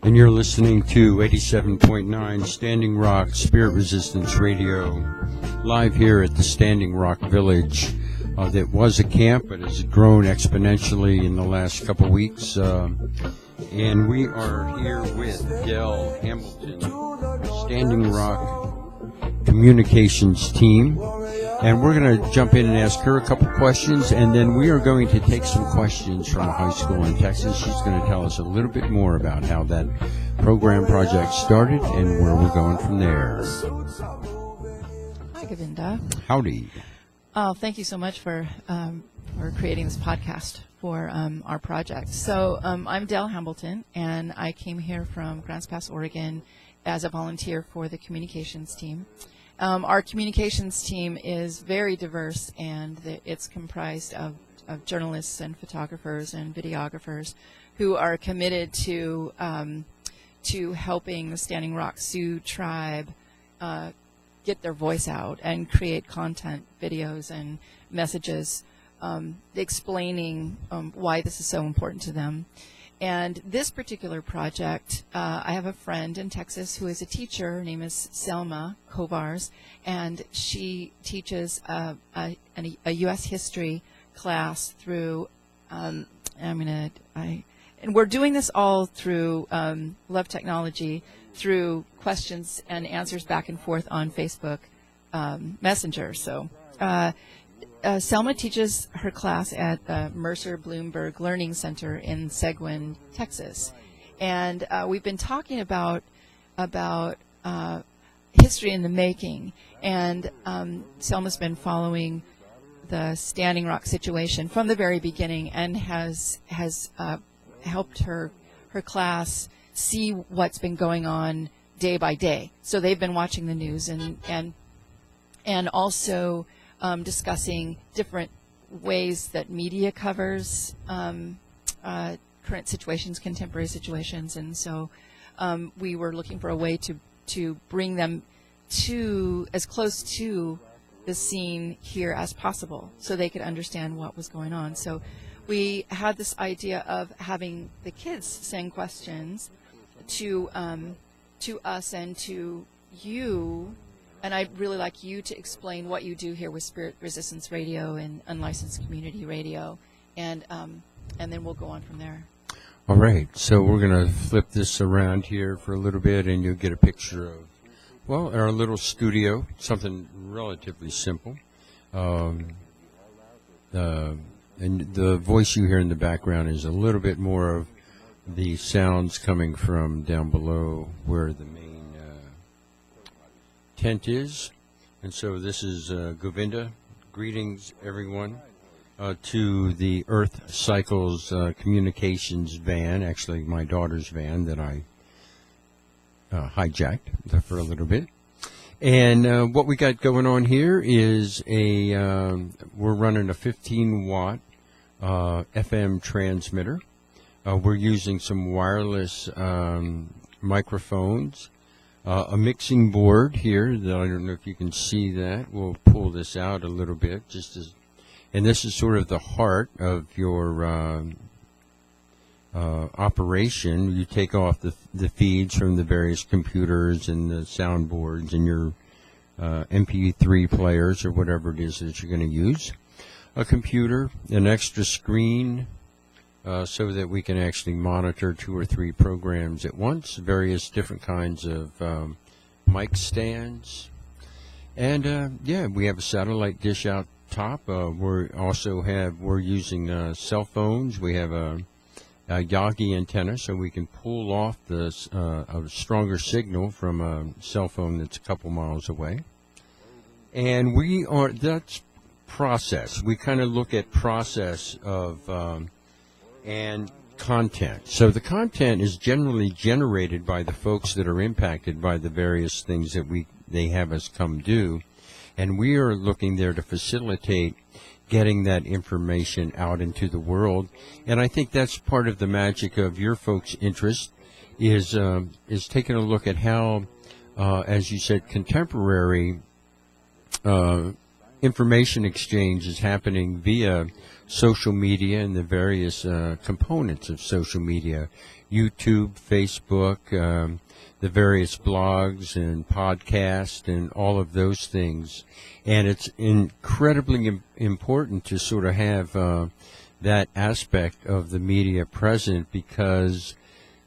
And you're listening to 87.9 Standing Rock Spirit Resistance Radio, live here at the Standing Rock Village. That was a camp, but has grown exponentially in the last couple weeks. And we are here with Dell Hambleton, Standing Rock Communications team. And we're going to jump in and ask her a couple questions, and then we are going to take some questions from a high school in Texas. She's going to tell us a little bit more about how that program project started and where we're going from there. Hi, Govinda. Howdy. Oh, thank you so much for creating this podcast for our project. So I'm Dell Hambleton, and I came here from Grants Pass, Oregon, as a volunteer for the communications team. Our communications team is very diverse, and it's comprised of journalists and photographers and videographers who are committed to helping the Standing Rock Sioux tribe get their voice out and create content, videos, and messages explaining why this is so important to them. And this particular project, I have a friend in Texas who is a teacher. Her name is Selma Kovar, and she teaches a U.S. history class through. And we're doing this all through Love Technology, through questions and answers back and forth on Facebook Messenger. So. Selma teaches her class at Mercer Blumberg Learning Center in Sequin, Texas, and we've been talking about history in the making. And Selma's been following the Standing Rock situation from the very beginning, and has helped her class see what's been going on day by day. So they've been watching the news and also discussing different ways that media covers current situations, contemporary situations, and so we were looking for a way to bring them to as close to the scene here as possible, so they could understand what was going on. So we had this idea of having the kids send questions to us and to you. And I'd really like you to explain what you do here with Spirit Resistance Radio and Unlicensed Community Radio, and then we'll go on from there. All right, so we're going to flip this around here for a little bit, and you'll get a picture of, well, our little studio, something relatively simple. And the voice you hear in the background is a little bit more of the sounds coming from down below where the main tent is. And so this is Govinda. Greetings, everyone, to the Earth Cycles communications van, actually my daughter's van that I hijacked for a little bit. And what we got going on here is we're running a 15-watt FM transmitter. We're using some wireless microphones. A mixing board here that I don't know if you can see that. We'll pull this out a little bit, and this is sort of the heart of your operation. You take off the feeds from the various computers and the soundboards and your MP3 players or whatever it is that you're going to use. A computer, an extra screen, so that we can actually monitor 2 or 3 programs at once, various different kinds of mic stands. And, we have a satellite dish out top. We're using cell phones. We have a Yagi antenna, so we can pull off a stronger signal from a cell phone that's a couple miles away. And that's process. We kind of look at process of and content. So the content is generally generated by the folks that are impacted by the various things that they have us come do, and we are looking there to facilitate getting that information out into the world. And I think that's part of the magic of your folks' interest is taking a look at how, as you said, contemporary information exchange is happening via social media and the various components of social media. YouTube, Facebook, the various blogs and podcasts and all of those things. And it's incredibly important to sort of have that aspect of the media present, because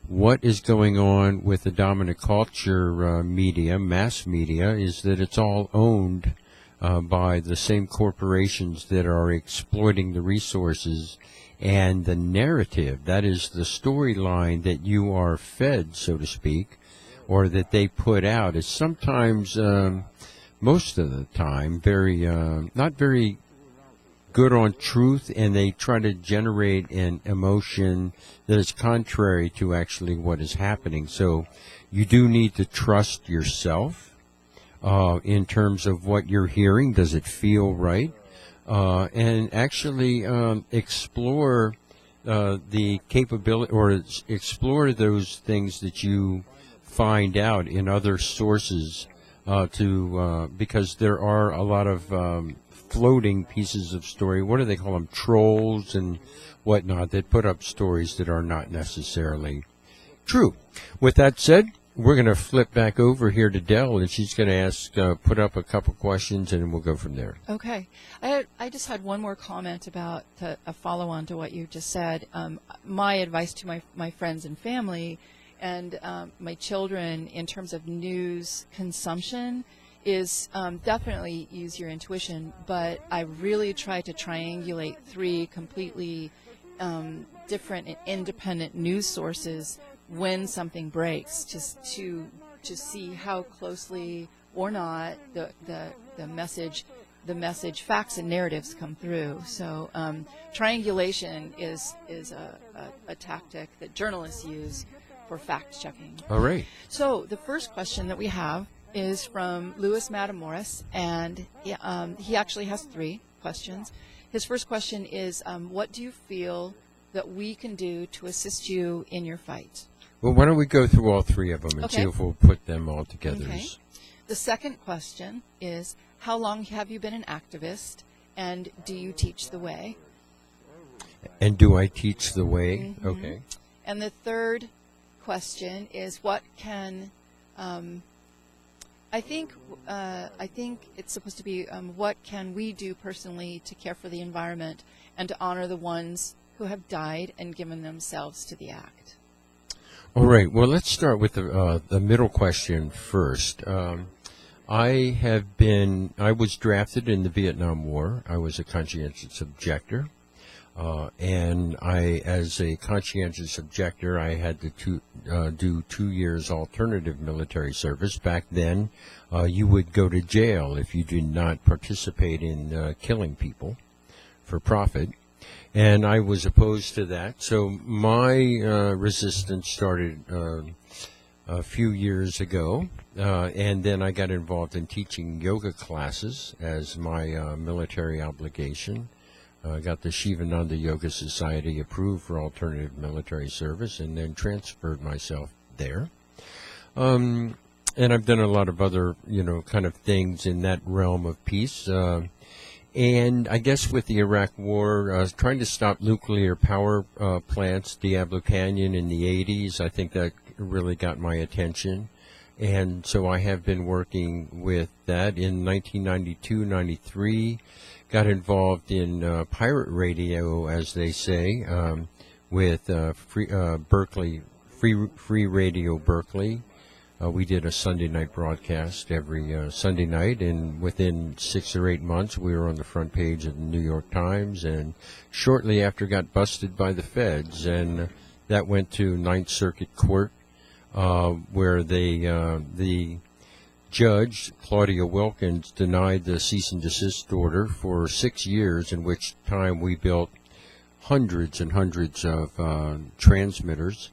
what is going on with the dominant culture media, mass media, is that it's all owned by the same corporations that are exploiting the resources, and the narrative, that is the storyline that you are fed, so to speak, or that they put out, is sometimes, most of the time, very not very good on truth, and they try to generate an emotion that is contrary to actually what is happening. So you do need to trust yourself in terms of what you're hearing. Does it feel right? And actually explore the capability, or explore those things that you find out in other sources, because there are a lot of floating pieces of story. What do they call them? Trolls and whatnot, that put up stories that are not necessarily true. With that said, we're going to flip back over here to Dell, and she's going to put up a couple questions, and we'll go from there. Okay. I just had one more comment about a follow-on to what you just said. My advice to my friends and family and my children in terms of news consumption is definitely use your intuition, but I really try to triangulate 3 completely different and independent news sources when something breaks, just to see how closely or not the message, facts and narratives come through. So triangulation is a tactic that journalists use for fact checking. All right. So the first question that we have is from Louis Matamoros, and he actually has 3 questions. His first question is, what do you feel that we can do to assist you in your fight? Well, why don't we go through all 3 of them and see if we'll put them all together. Okay. The second question is, how long have you been an activist, and do you teach the way? And do I teach the way? Mm-hmm. Okay. And the third question is, what can I think it's supposed to be, what can we do personally to care for the environment and to honor the ones who have died and given themselves to the act? All right. Well, let's start with the middle question first. I was drafted in the Vietnam War. I was a conscientious objector. And as a conscientious objector, I had to do 2 years alternative military service. Back then, you would go to jail if you did not participate in killing people for profit. And I was opposed to that. So my resistance started a few years ago. And then I got involved in teaching yoga classes as my military obligation. I got the Shivananda Yoga Society approved for alternative military service, and then transferred myself there. And I've done a lot of other, kind of things in that realm of peace. And I guess with the Iraq War, trying to stop nuclear power plants, Diablo Canyon in the 80s, I think that really got my attention. And so I have been working with that. In 1992, 93, got involved in pirate radio, as they say, with Berkeley, Free Radio Berkeley. We did a Sunday night broadcast every Sunday night, and within 6 or 8 months, we were on the front page of the New York Times, and shortly after got busted by the feds, and that went to Ninth Circuit Court, where the judge, Claudia Wilkins, denied the cease and desist order for 6 years, in which time we built hundreds and hundreds of transmitters.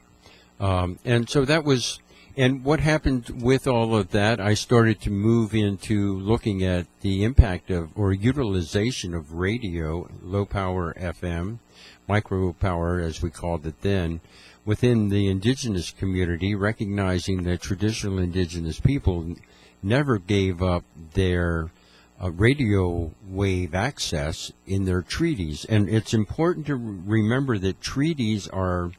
And so that was, and what happened with all of that, I started to move into looking at the impact of, or utilization of radio, low power FM, micro power as we called it then, within the indigenous community, recognizing that traditional indigenous people never gave up their radio wave access in their treaties. And it's important to remember that treaties are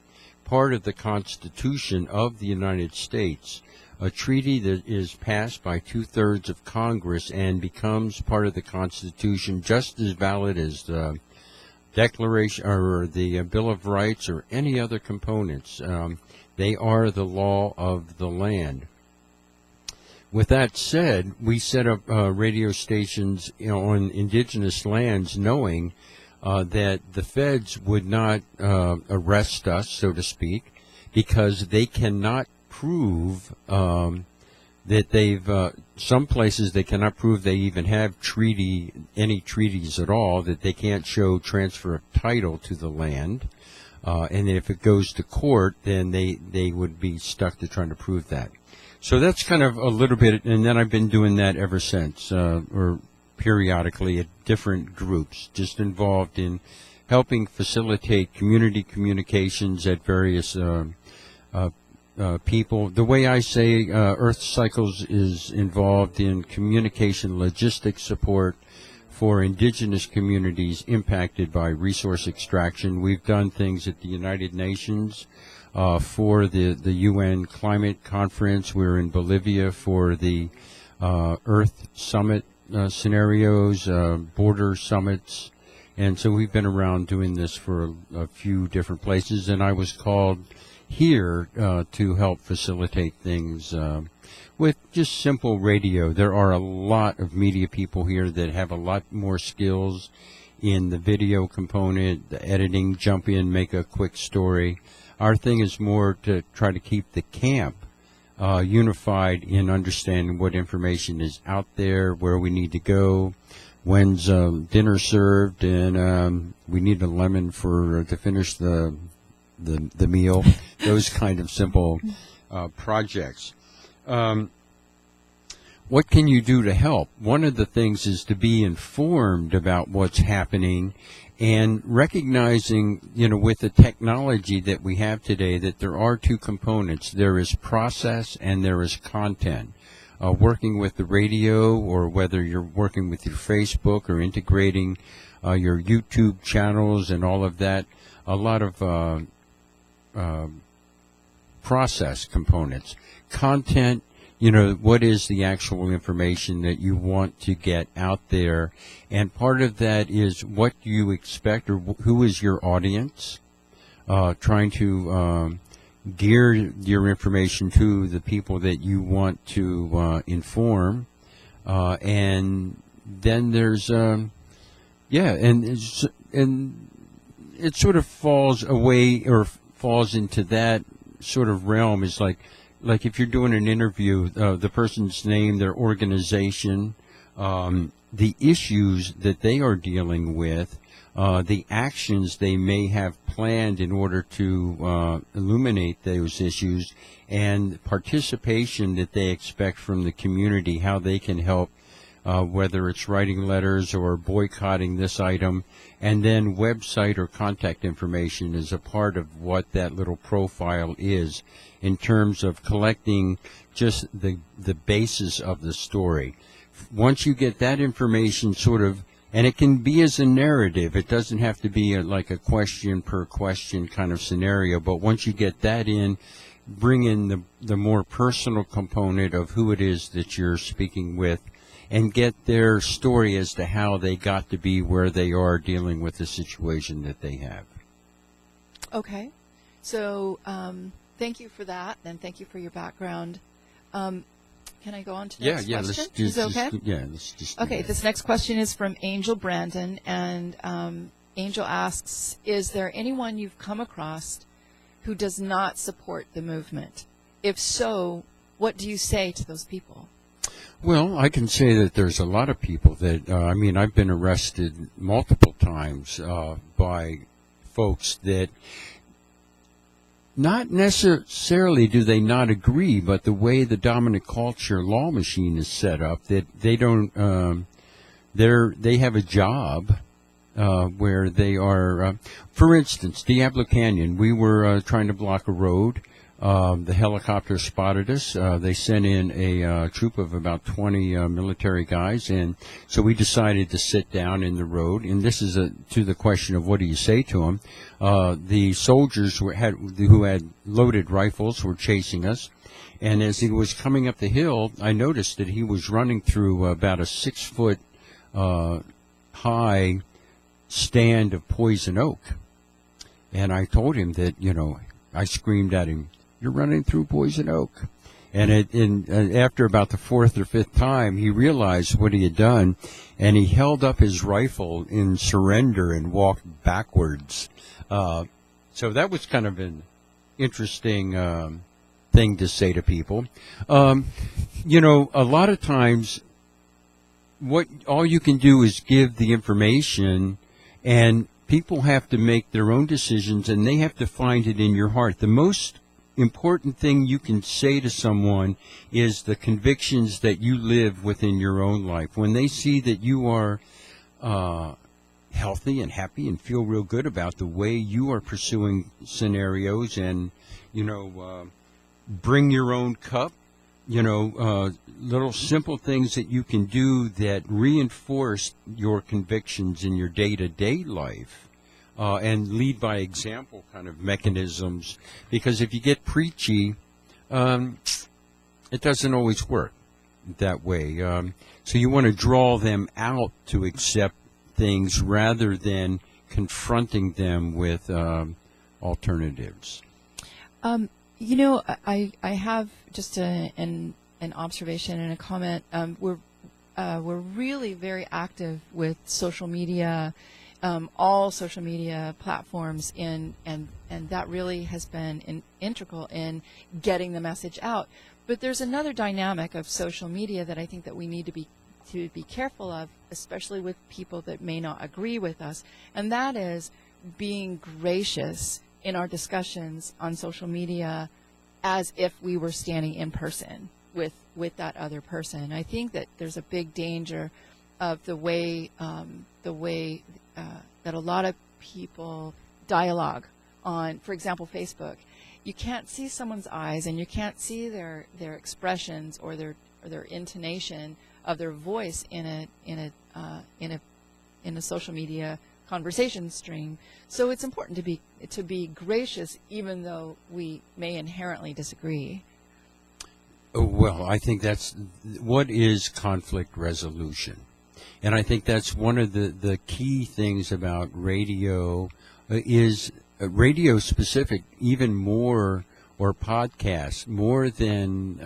part of the Constitution of the United States. A treaty that is passed by 2/3 of Congress and becomes part of the Constitution, just as valid as the Declaration or the Bill of Rights or any other components. They are the law of the land. With that said, we set up radio stations, on indigenous lands, knowing that the feds would not arrest us, so to speak, because they cannot prove that they've, some places they cannot prove they even have any treaties at all, that they can't show transfer of title to the land. And if it goes to court, then they would be stuck to trying to prove that. So that's kind of a little bit, and then I've been doing that ever since, or periodically at different groups, just involved in helping facilitate community communications at various people. The way I say Earth Cycles is involved in communication logistics support for indigenous communities impacted by resource extraction. We've done things at the United Nations for the UN Climate Conference. We're in Bolivia for the Earth Summit scenarios, border summits. And so we've been around doing this for a few different places, and I was called here to help facilitate things with just simple radio. There are a lot of media people here that have a lot more skills in the video component, the editing, jump in, make a quick story. Our thing is more to try to keep the camp unified in understanding what information is out there, where we need to go, when's dinner served, and we need a lemon to finish the meal, those kind of simple projects. What can you do to help? One of the things is to be informed about what's happening and recognizing, with the technology that we have today, that there are two components. There is process and there is content. Working with the radio, or whether you're working with your Facebook or integrating your YouTube channels and all of that, a lot of process components. Content, what is the actual information that you want to get out there? And part of that is what you expect, or who is your audience, trying to gear your information to the people that you want to inform. And then there's, and it sort of falls away, or falls into that sort of realm. Is like if you're doing an interview, the person's name, their organization, the issues that they are dealing with, the actions they may have planned in order to illuminate those issues, and participation that they expect from the community, how they can help, whether it's writing letters or boycotting this item. And then website or contact information is a part of what that little profile is in terms of collecting just the basis of the story. Once you get that information sort of, and it can be as a narrative, it doesn't have to be like a question per question kind of scenario, but once you get that in, bring in the more personal component of who it is that you're speaking with, and get their story as to how they got to be where they are dealing with the situation that they have. Okay. So thank you for that, and thank you for your background. Can I go on to the next question? Is that okay? Let's just okay, this next question is from Angel Brandon, and Angel asks, is there anyone you've come across who does not support the movement? If so, what do you say to those people? Well, I can say that there's a lot of people that, I've been arrested multiple times by folks that not necessarily do they not agree, but the way the dominant culture law machine is set up, that they don't, they have a job where they are, for instance, Diablo Canyon, we were trying to block a road. The helicopter spotted us. They sent in a troop of about 20 military guys, and so we decided to sit down in the road. And this is to the question of what do you say to them. The soldiers who had loaded rifles were chasing us, and as he was coming up the hill, I noticed that he was running through about a 6-foot high stand of poison oak. And I told him that, I screamed at him, "You're running through poison oak." And after about the 4th or 5th time, he realized what he had done, and he held up his rifle in surrender and walked backwards. So that was kind of an interesting thing to say to people. A lot of times, all you can do is give the information, and people have to make their own decisions, and they have to find it in your heart. The most important thing you can say to someone is the convictions that you live within your own life. When they see that you are healthy and happy and feel real good about the way you are pursuing scenarios, and bring your own cup, little simple things that you can do that reinforce your convictions in your day-to-day life. And lead by example kind of mechanisms, because if you get preachy, it doesn't always work that way. So you want to draw them out to accept things rather than confronting them with alternatives. I have just an observation and a comment. We're really very active with social media. All social media platforms and that really has been integral in getting the message out. But there's another dynamic of social media that I think that we need to be careful of, especially with people that may not agree with us, and that is being gracious in our discussions on social media as if we were standing in person with that other person. I think that there's a big danger of the way that a lot of people dialogue on, for example, Facebook. You can't see someone's eyes, and you can't see their expressions or their intonation of their voice in a social media conversation stream. So it's important to be gracious, even though we may inherently disagree. Well, I think that's what is conflict resolution. And I think that's one of the key things about radio is radio specific, even more, or podcasts, more than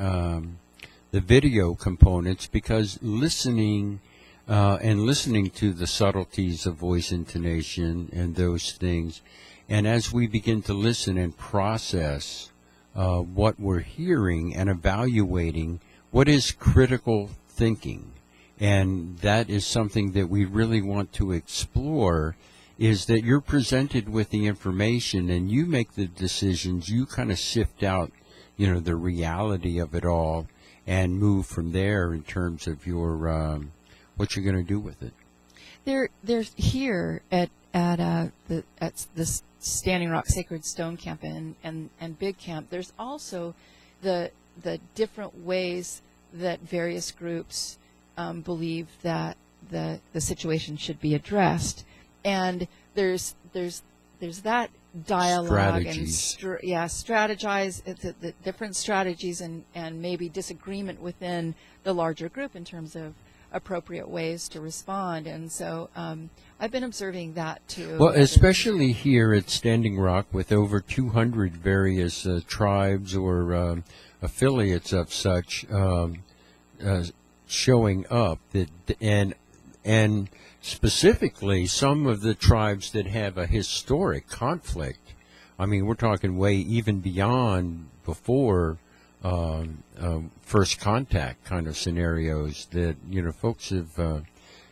the video components, because listening to the subtleties of voice intonation and those things, and as we begin to listen and process what we're hearing and evaluating, what is critical thinking. And that is something that we really want to explore, is that you're presented with the information and you make the decisions. You kind of sift out, the reality of it all and move from there in terms of your what you're going to do with it. There's here at the Standing Rock Sacred Stone Camp and Big Camp. There's also the different ways that various groups believe that the situation should be addressed, and there's that dialogue strategize the different strategies and maybe disagreement within the larger group in terms of appropriate ways to respond. And so I've been observing that too. Well, especially here at Standing Rock, with over 200 various tribes or affiliates of such showing up, and specifically some of the tribes that have a historic conflict. I mean, we're talking way even beyond before first contact kind of scenarios that, folks have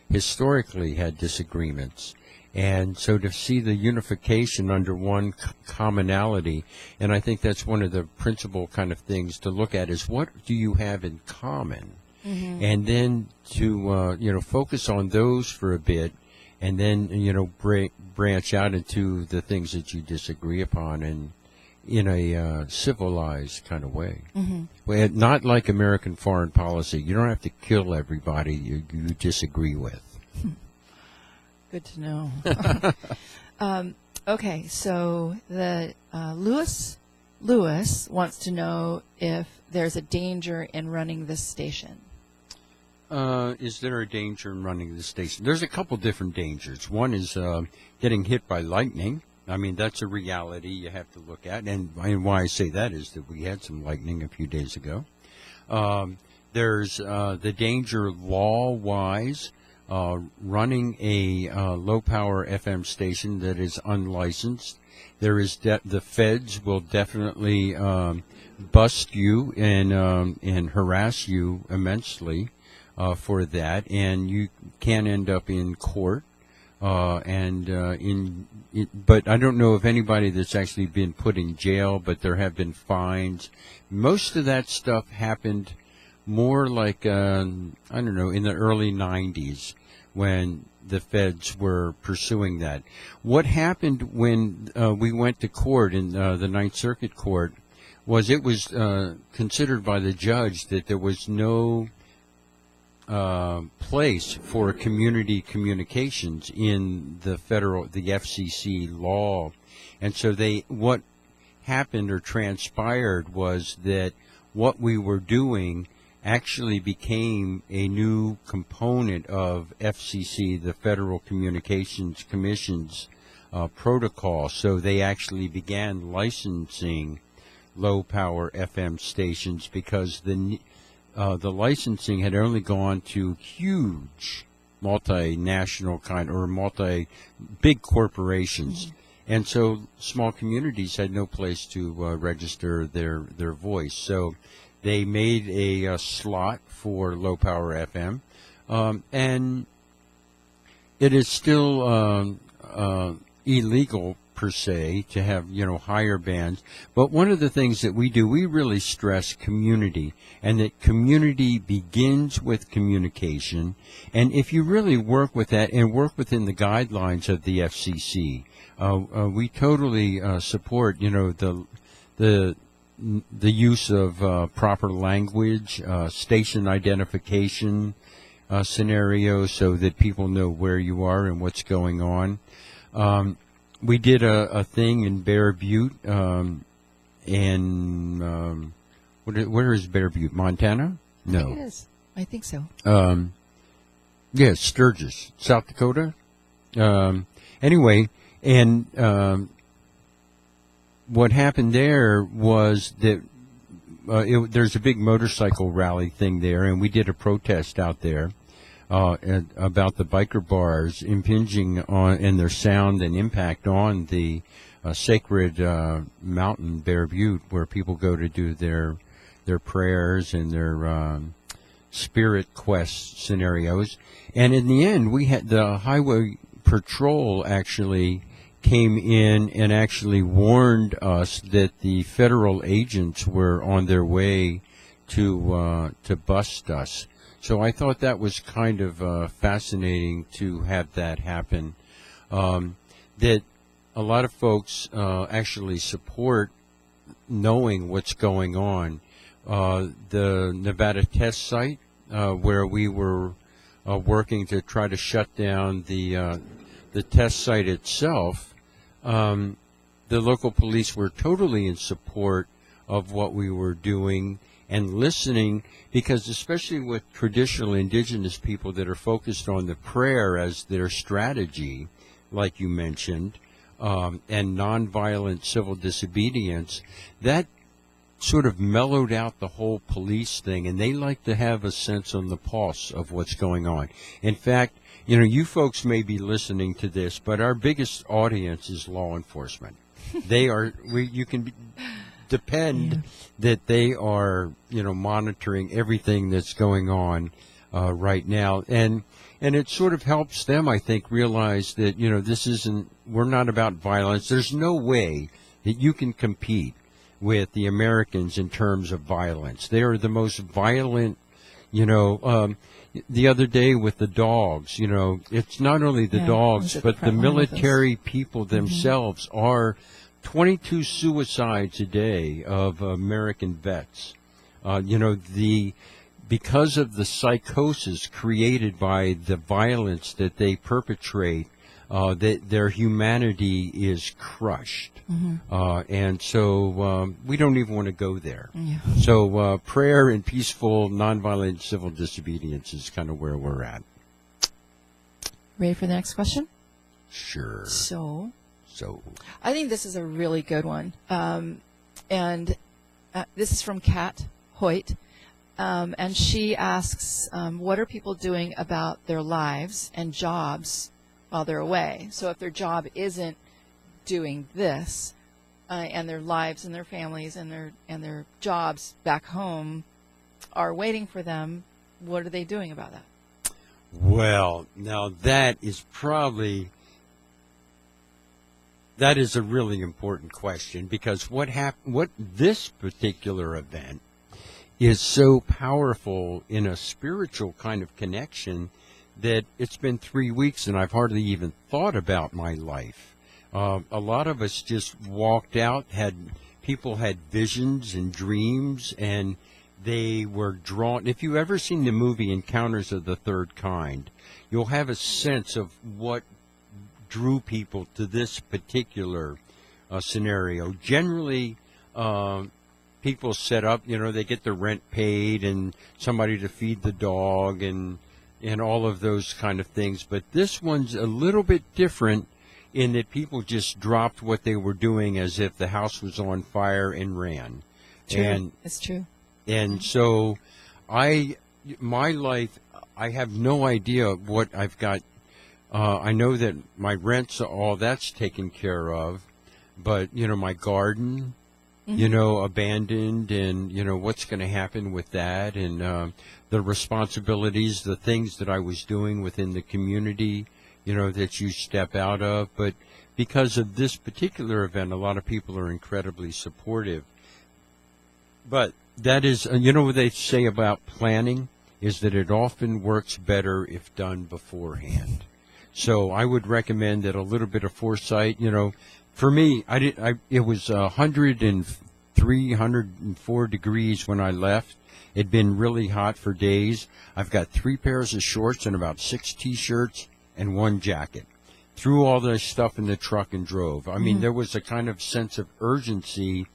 historically had disagreements. And so to see the unification under one commonality, and I think that's one of the principal kind of things to look at, is what do you have in common? Mm-hmm. And then to, focus on those for a bit, and then, branch out into the things that you disagree upon, in a civilized kind of way. Well, not like American foreign policy. You don't have to kill everybody you disagree with. Good to know. Okay, so the Lewis wants to know if there's a danger in running this station. Is there a danger in running this station? There's a couple different dangers. One is getting hit by lightning. I mean, that's a reality you have to look at. And why I say that is that we had some lightning a few days ago. There's the danger law-wise, running a low-power FM station that is unlicensed. There is the feds will definitely bust you and harass you immensely for that, and you can end up in court. But I don't know of anybody that's actually been put in jail, but there have been fines. Most of that stuff happened more like, I don't know, in the early 90s when the feds were pursuing that. What happened when we went to court in the Ninth Circuit Court was it was considered by the judge that there was no place for community communications in the FCC law. And so what happened or transpired was that what we were doing actually became a new component of FCC, the Federal Communications Commission's protocol. So they actually began licensing low-power FM stations because the licensing had only gone to huge multinational big corporations. And so small communities had no place to register their voice. So they made a slot for low-power FM. And it is still illegal per se to have, higher bands. But one of the things that we do, we really stress community, and that community begins with communication. And if you really work with that and work within the guidelines of the FCC, we totally support, the use of proper language, station identification scenarios so that people know where you are and what's going on. We did a thing in Bear Butte, where is Bear Butte? Montana? No. I think it is. I think so. Sturgis, South Dakota. Anyway, and what happened there was that there's a big motorcycle rally thing there, and we did a protest out there. About the biker bars impinging on and their sound and impact on the sacred mountain Bear Butte, where people go to do their prayers and their spirit quest scenarios. And in the end, we had the highway patrol actually came in and actually warned us that the federal agents were on their way to bust us. So I thought that was kind of fascinating to have that happen, that a lot of folks actually support knowing what's going on. The Nevada test site, where we were working to try to shut down the test site itself, the local police were totally in support of what we were doing and listening, because especially with traditional indigenous people that are focused on the prayer as their strategy, like you mentioned, and nonviolent civil disobedience, that sort of mellowed out the whole police thing, and they like to have a sense on the pulse of what's going on. In fact, you folks may be listening to this, but our biggest audience is law enforcement. You can depend that they are, monitoring everything that's going on right now. And it sort of helps them, I think, realize that, we're not about violence. There's no way that you can compete with the Americans in terms of violence. They are the most violent, the other day with the dogs, it's not only the dogs, but the military people themselves are 22 suicides a day of American vets. Because of the psychosis created by the violence that they perpetrate, that their humanity is crushed. And so we don't even want to go there. Yeah. So prayer and peaceful, nonviolent civil disobedience is kind of where we're at. Ready for the next question? Sure. So I think this is a really good one. And this is from Kat Hoyt. And she asks, what are people doing about their lives and jobs while they're away? So if their job isn't doing this, and their lives and their families and their jobs back home are waiting for them, what are they doing about that? Well, now that is a really important question, because what this particular event is so powerful in a spiritual kind of connection that it's been 3 weeks and I've hardly even thought about my life. A lot of us just walked out, people had visions and dreams, and they were drawn. If you've ever seen the movie Encounters of the Third Kind, you'll have a sense of what drew people to this particular scenario. Generally, people set up, they get their rent paid and somebody to feed the dog and all of those kind of things. But this one's a little bit different in that people just dropped what they were doing as if the house was on fire and ran. True. It's true. And so my life, I have no idea what I've got. I know that my rent's, all that's taken care of, but, my garden, abandoned, and, what's going to happen with that, and the responsibilities, the things that I was doing within the community, that you step out of. But because of this particular event, a lot of people are incredibly supportive. But that is, what they say about planning is that it often works better if done beforehand. So I would recommend that a little bit of foresight. For me, it was 103, 104 degrees when I left. It'd been really hot for days. I've got 3 pairs of shorts and about 6 T-shirts and 1 jacket. Threw all this stuff in the truck and drove. I mean, there was a kind of sense of urgency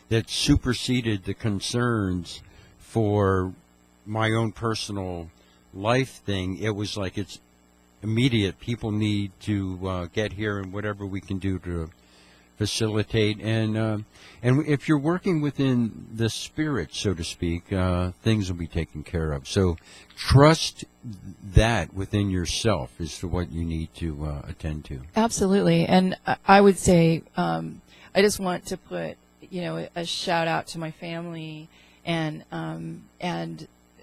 that superseded the concerns for my own personal life thing. It was like it's immediate. People need to get here, and whatever we can do to facilitate. And if you're working within the spirit, so to speak, things will be taken care of. So trust that within yourself is to what you need to attend to. Absolutely. And I would say I just want to put a shout out to my family and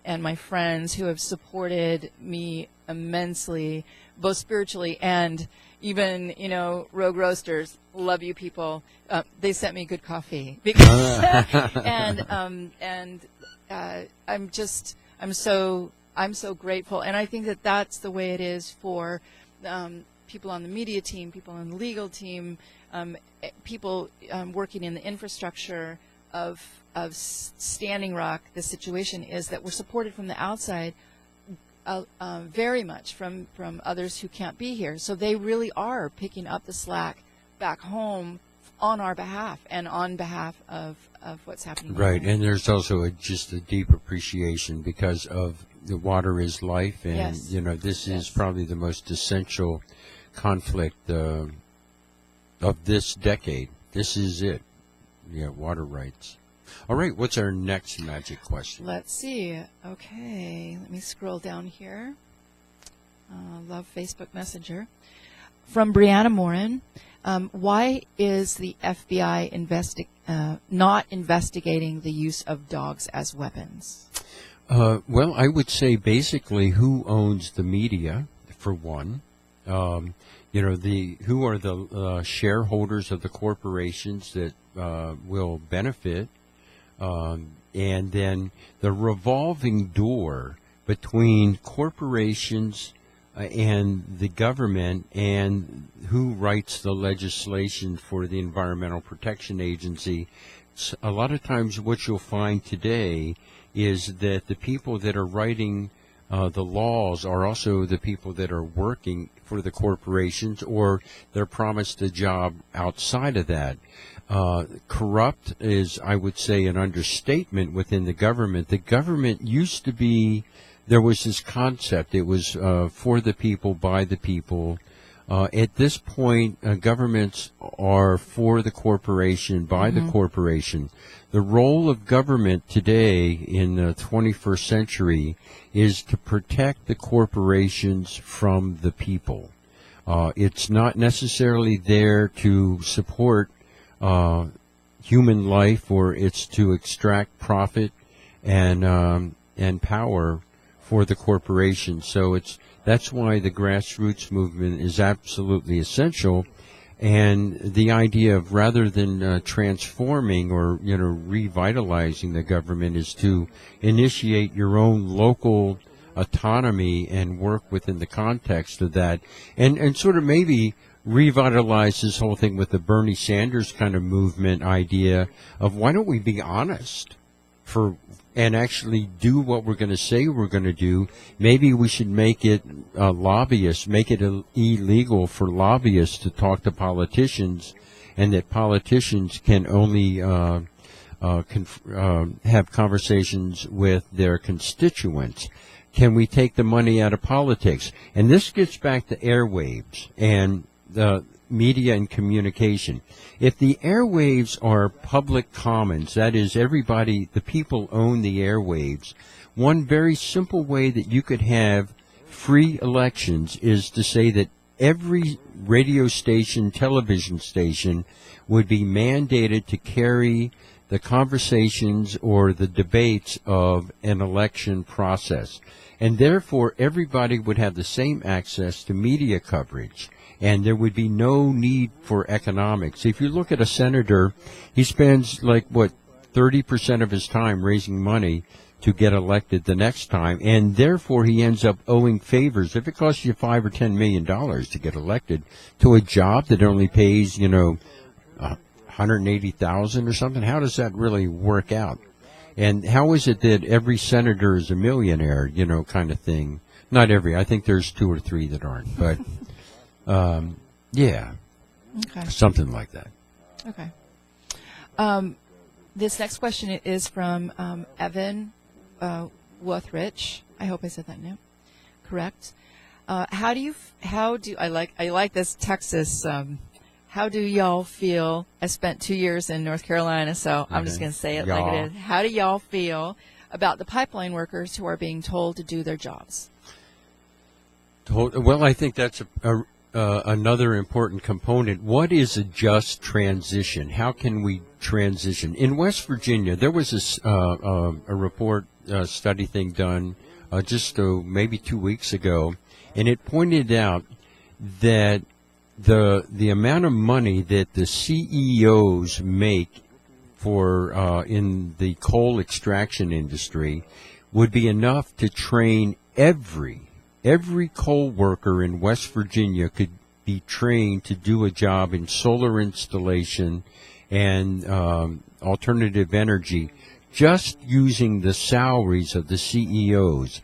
my friends who have supported me immensely, both spiritually and even, Rogue Roasters. Love you people. They sent me good coffee because, I'm so grateful. And I think that that's the way it is for people on the media team, people on the legal team, people working in the infrastructure of Standing Rock. The situation is that we're supported from the outside very much from others who can't be here. So they really are picking up the slack back home on our behalf and on behalf of what's happening. Right, and there's also just a deep appreciation because of the water is life, and yes. This is probably the most essential conflict of this decade. This is it. Water rights. All right, what's our next magic question? Let's see. Okay, let me scroll down here. Love Facebook Messenger. From Brianna Morin, why is the FBI not investigating the use of dogs as weapons? Well, I would say basically who owns the media, for one. Who are the shareholders of the corporations that will benefit, and then the revolving door between corporations and the government and who writes the legislation for the Environmental Protection Agency. A lot of times what you'll find today is that the people that are writing the laws are also the people that are working for the corporations, or they're promised a job outside of that. Corrupt is, I would say, an understatement within the government. The government used to be, there was this concept, it was for the people, by the people. At this point, governments are for the corporation, by the corporation. The role of government today in the 21st century is to protect the corporations from the people. It's not necessarily there to support human life, or it's to extract profit and power for the corporation. So that's why the grassroots movement is absolutely essential. And the idea of, rather than transforming or revitalizing the government, is to initiate your own local autonomy and work within the context of that, and sort of maybe revitalize this whole thing with the Bernie Sanders kind of movement idea of, why don't we be honest and actually do what we're going to say we're going to do. Maybe we should make it lobbyists, make it illegal for lobbyists to talk to politicians, and that politicians can only have conversations with their constituents. Can we take the money out of politics? And this gets back to airwaves and the media and communication. If the airwaves are public commons, that is, everybody, the people own the airwaves, one very simple way that you could have free elections is to say that every radio station, television station would be mandated to carry the conversations or the debates of an election process. And therefore, everybody would have the same access to media coverage, and there would be no need for economics. If you look at a senator, he spends 30% of his time raising money to get elected the next time, and therefore he ends up owing favors. If it costs you $5 or $10 million to get elected to a job that only pays, $180,000 or something, how does that really work out? And how is it that every senator is a millionaire, kind of thing? Not every. I think there's 2 or 3 that aren't, but yeah, okay, something like that. Okay. This next question is from Evan Wuthridge. I hope I said that name correct. I like this Texas. How do y'all feel? I spent 2 years in North Carolina, so I'm just going to say it like it is. How do y'all feel about the pipeline workers who are being told to do their jobs? Well, I think that's another important component. What is a just transition? How can we transition? In West Virginia, there was a report study thing done just maybe 2 weeks ago, and it pointed out that the amount of money that the CEOs make for in the coal extraction industry would be enough to train every coal worker in West Virginia could be trained to do a job in solar installation and alternative energy, just using the salaries of the CEOs.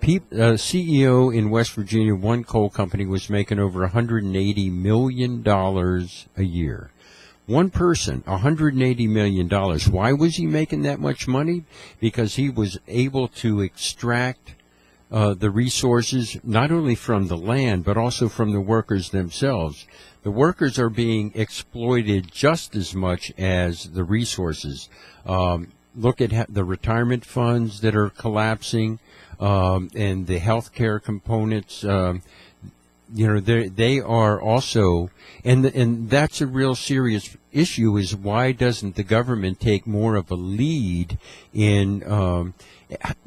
CEO in West Virginia, one coal company, was making over $180 million a year. One person, $180 million. Why was he making that much money? Because he was able to extract the resources not only from the land, but also from the workers themselves. The workers are being exploited just as much as the resources. Look at the retirement funds that are collapsing, and the healthcare components. They are also, and that's a real serious issue. Is why doesn't the government take more of a lead in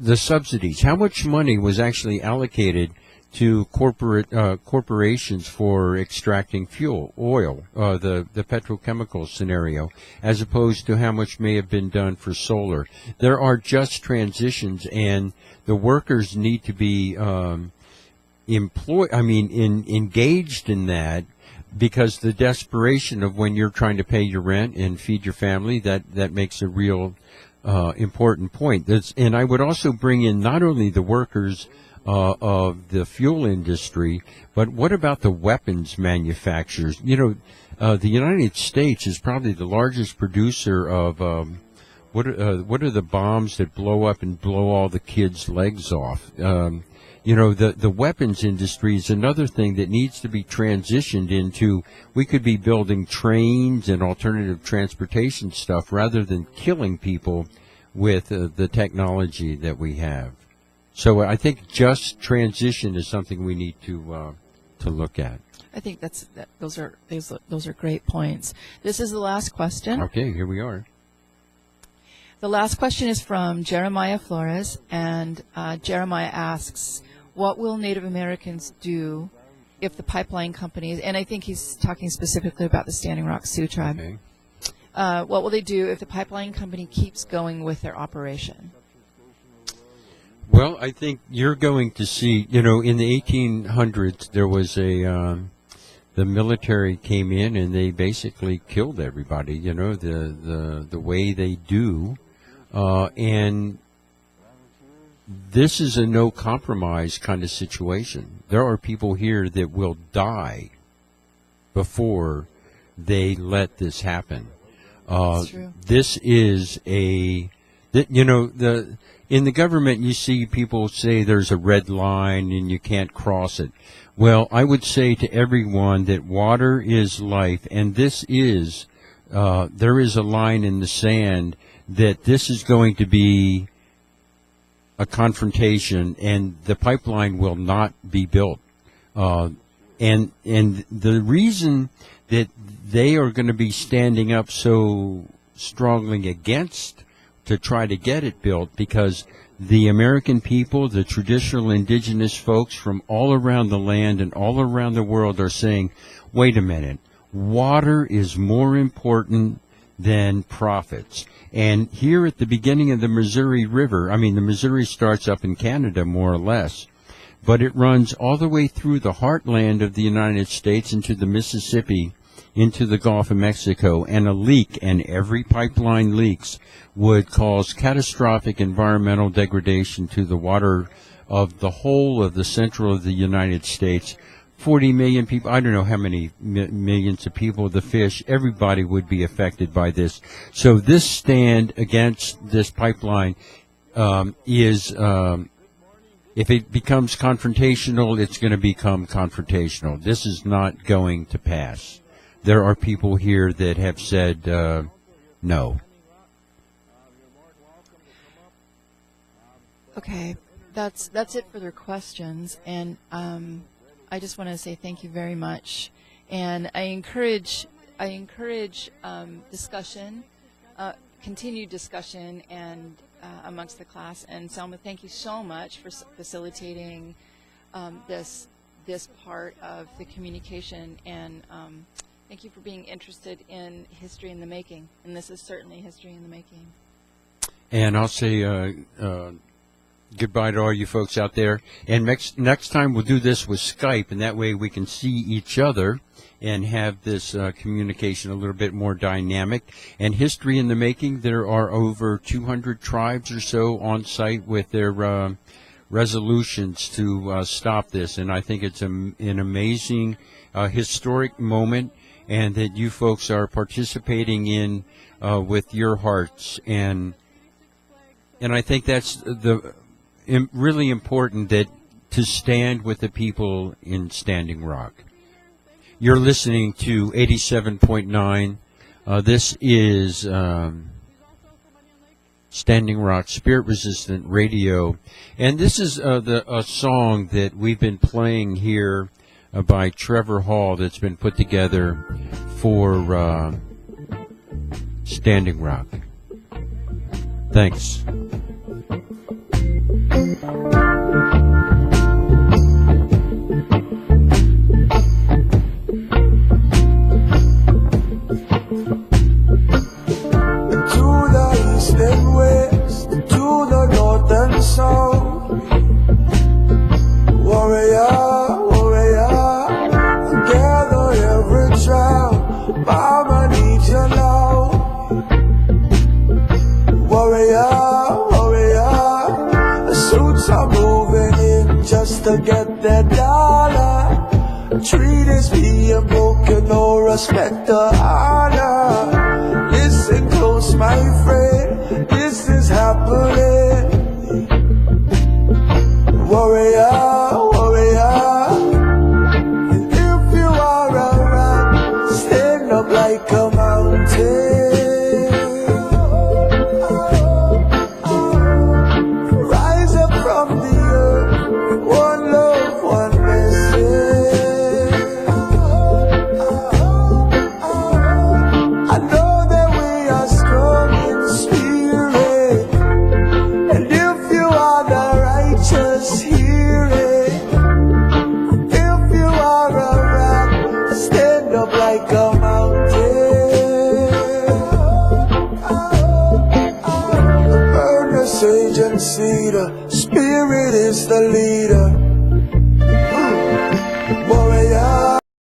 the subsidies? How much money was actually allocated to corporations for extracting fuel, oil, the petrochemical scenario, as opposed to how much may have been done for solar? There are just transitions, and the workers need to be engaged in that, because the desperation of when you're trying to pay your rent and feed your family, that makes a real important point. And I would also bring in not only the workers of the fuel industry, but what about the weapons manufacturers? The United States is probably the largest producer of what are the bombs that blow up and blow all the kids' legs off? The weapons industry is another thing that needs to be transitioned into. We could be building trains and alternative transportation stuff rather than killing people with the technology that we have. So I think just transition is something we need to look at. I think those are great points. This is the last question. Okay, here we are. The last question is from Jeremiah Flores, and Jeremiah asks, what will Native Americans do if the pipeline companies, and I think he's talking specifically about the Standing Rock Sioux tribe, Okay. What will they do if the pipeline company keeps going with their operation? Well, I think you're going to see, in the 1800s, there was the military came in and they basically killed everybody, the way they do. And this is a no compromise kind of situation. There are people here that will die before they let this happen. That's true. This is in the government you see people say there's a red line and you can't cross it. Well, I would say to everyone that water is life, and this is, there is a line in the sand that this is going to be a confrontation, and the pipeline will not be built. And the reason that they are going to be standing up so strongly against to try to get it built, because the American people, the traditional indigenous folks from all around the land and all around the world are saying, wait a minute, water is more important than profits. And here at the beginning of the Missouri River, the Missouri starts up in Canada more or less, but it runs all the way through the heartland of the United States into the Mississippi, into the Gulf of Mexico, and a leak, and every pipeline leaks, would cause catastrophic environmental degradation to the water of the whole of the central of the United States. 40 million people, I don't know how many millions of people, the fish, everybody would be affected by this. So this stand against this pipeline is, if it becomes confrontational, it's going to become confrontational. This is not going to pass. There are people here that have said no. Okay, that's it for their questions, and I just want to say thank you very much, and I encourage discussion, continued discussion, and amongst the class. And Selma, thank you so much for facilitating this part of the communication, and thank you for being interested in history in the making. And this is certainly history in the making. And I'll say goodbye to all you folks out there. And next time we'll do this with Skype, and that way we can see each other and have this communication a little bit more dynamic. And history in the making, there are over 200 tribes or so on site with their resolutions to stop this. And I think it's an amazing historic moment, and that you folks are participating in with your hearts. And I think that's really important, that to stand with the people in Standing Rock. You're listening to 87.9. This is Standing Rock Spirit Resistant Radio, and this is a song that we've been playing here by Trevor Hall, that's been put together for Standing Rock. Thanks. And west, to the north and south, warrior. to get that dollar. Treat us being broken, no respect or honor. Listen close, my friend, this is happening.